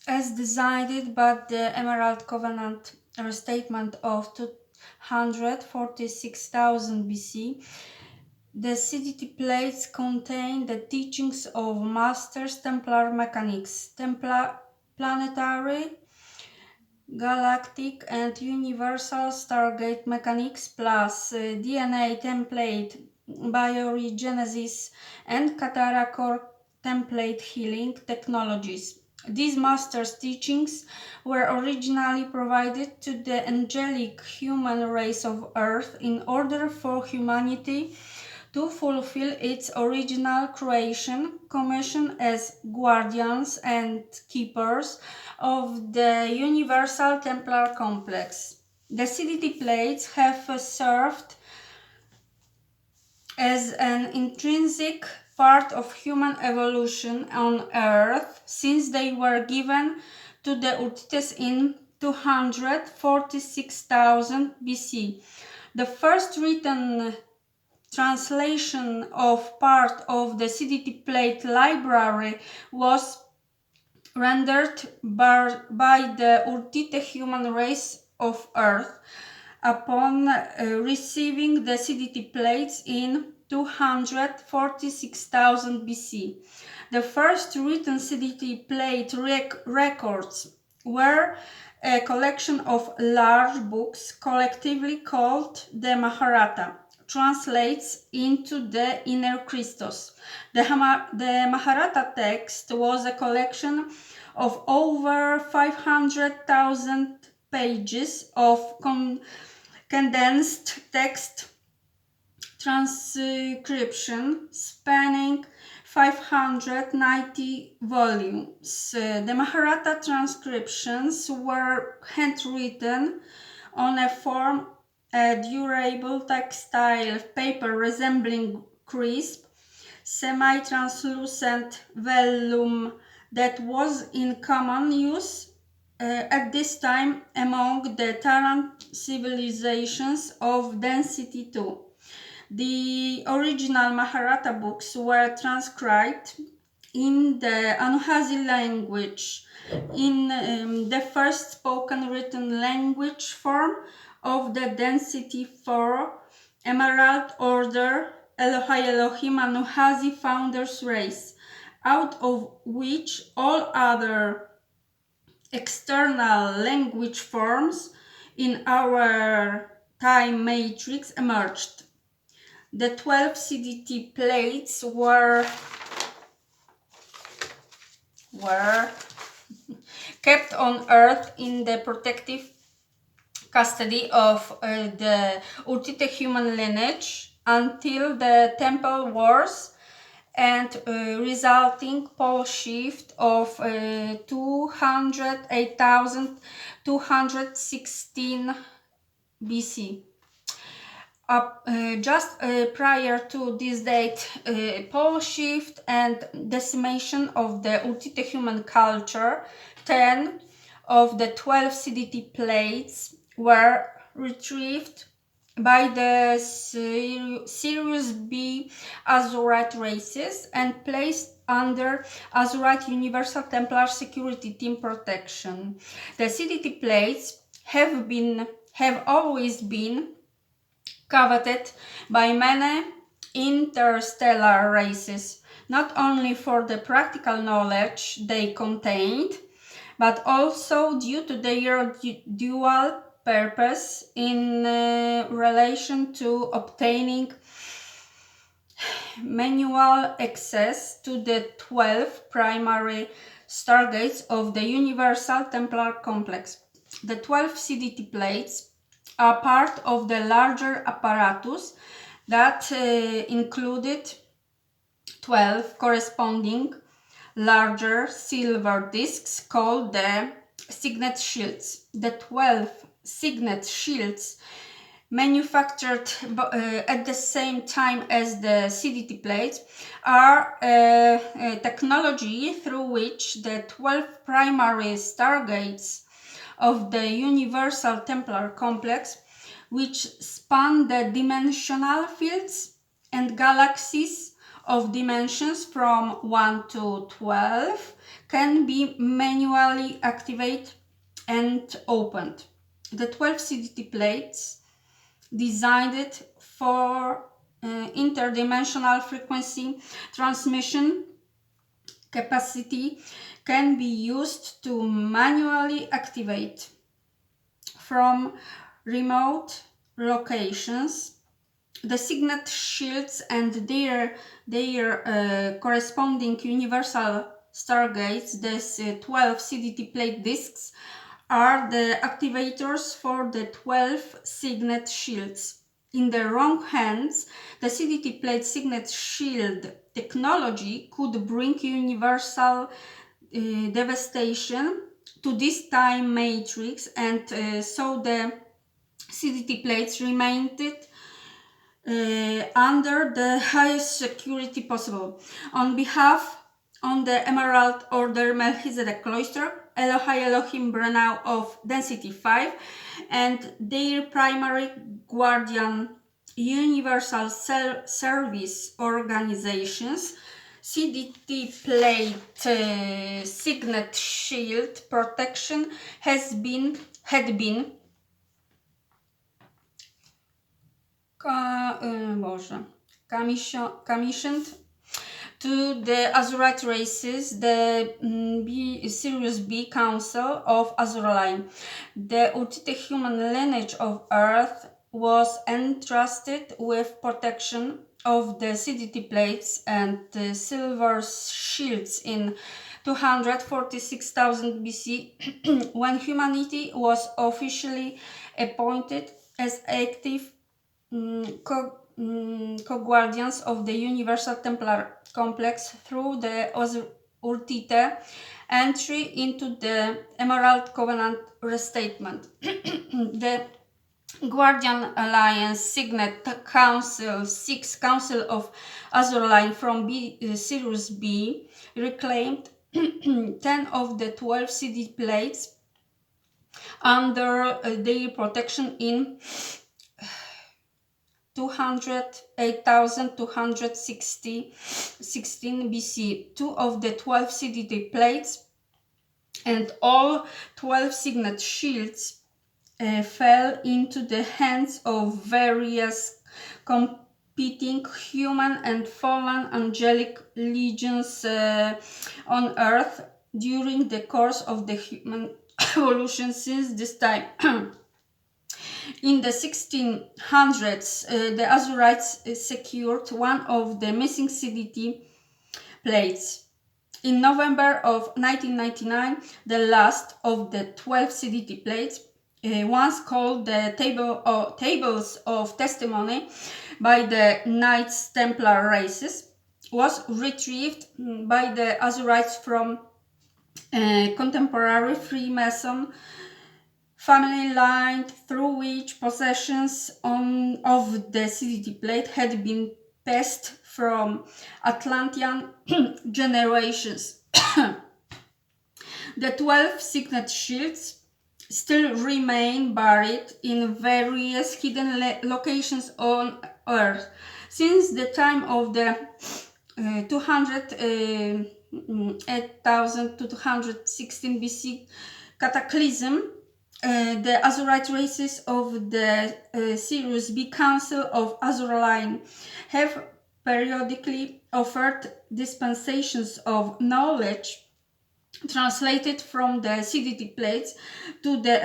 as decided by the Emerald Covenant Restatement of 246,000 BC. The CDT plates contain the teachings of Masters Templar Mechanics, planetary, galactic, and universal Stargate mechanics, plus DNA template bioregenesis and Katara core template healing technologies. These master's teachings were originally provided to the angelic human race of Earth in order for humanity to fulfill its original creation commission as guardians and keepers of the Universal Templar Complex. The CDT plates have served as an intrinsic part of human evolution on Earth since they were given to the Urtites in 246,000 BC. The first written translation of part of the CDT plate library was rendered by the Urtite human race of Earth upon receiving the CDT plates in 246,000 BC. The first written CDT plate records were a collection of large books collectively called the Mahabharata, translates into the Inner Christos. The Mahabharata text was a collection of over 500,000 pages of condensed text transcription spanning 590 volumes. The Mahabharata transcriptions were handwritten on a form a durable textile paper resembling crisp, semi-translucent vellum that was in common use at this time among the Terran civilizations of density 2. The original Mahabharata books were transcribed in the Anuhasi language, in the first spoken written language form of the density 4 Emerald Order Elohai Elohim Anuhasi founders race, out of which all other external language forms in our time matrix emerged. The 12 CDT plates were kept on Earth in the protective custody of the Urtite human lineage until the Temple Wars and resulting pole shift of 208,216 BC. Just prior to this date, pole shift and decimation of the Urtite human culture, 10 of the 12 CDT plates were retrieved by the Sirius B Azurite races and placed under Azurite Universal Templar Security Team protection. The CDT plates have always been coveted by many interstellar races, not only for the practical knowledge they contained, but also due to their dual purpose in relation to obtaining manual access to the 12 primary stargates of the Universal Templar Complex. The 12 CDT plates are part of the larger apparatus that included 12 corresponding larger silver discs called the signet shields. The 12 signet shields manufactured at the same time as the CDT plates are a technology through which the 12 primary stargates of the Universal Templar Complex, which span the dimensional fields and galaxies of dimensions from 1 to 12 can be manually activated and opened. The 12 CDT plates designed for interdimensional frequency transmission capacity can be used to manually activate from remote locations. The signet shields and their corresponding universal stargates, these 12 CDT plate disks, are the activators for the 12 signet shields. In the wrong hands, the CDT plate signet shield technology could bring universal devastation to this time matrix, and so the CDT plates remained under the highest security possible. On the Emerald Order Melchizedek Cloister, Elohai Elohim Brenau of Density 5 and their primary guardian universal service organizations, CDT plate signet shield protection had been commissioned to the Azurite races, the Sirius B Council of Azuraline. The Urtite human lineage of Earth was entrusted with protection of the CDT plates and the silver shields in 246,000 BC when humanity was officially appointed as active co-guardians of the Universal Templar Complex through the Urtite entry into the Emerald Covenant restatement. The Guardian Alliance Signet Council 6 Council of Azuraline from Sirius B reclaimed 10 of the 12 CD plates under their protection in 208,216 BC. 2 of the 12 CDT plates and all 12 signet shields fell into the hands of various competing human and fallen angelic legions on Earth during the course of the human evolution since this time. In the 1600s, the Azurites secured one of the missing CDT plates. In November of 1999, the last of the 12 CDT plates, once called the Tables of Testimony by the Knights Templar races, was retrieved by the Azurites from contemporary Freemason family line through which possessions of the CDT plate had been passed from Atlantean generations. The 12 signet shields still remain buried in various hidden locations on Earth. Since the time of the 8,216 BC cataclysm, the Azurite races of the Sirius B Council of Azuraline have periodically offered dispensations of knowledge translated from the CDT plates to the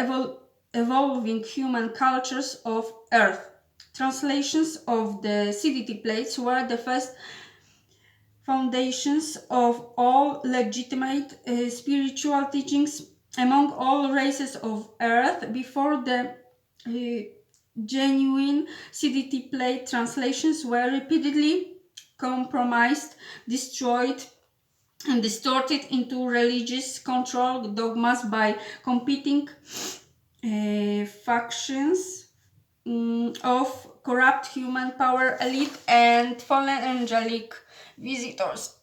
evolving human cultures of Earth. Translations of the CDT plates were the first foundations of all legitimate spiritual teachings among all races of Earth. Before the genuine CDT plate translations were repeatedly compromised, destroyed, and distorted into religious control dogmas by competing factions of corrupt human power elite and fallen angelic visitors.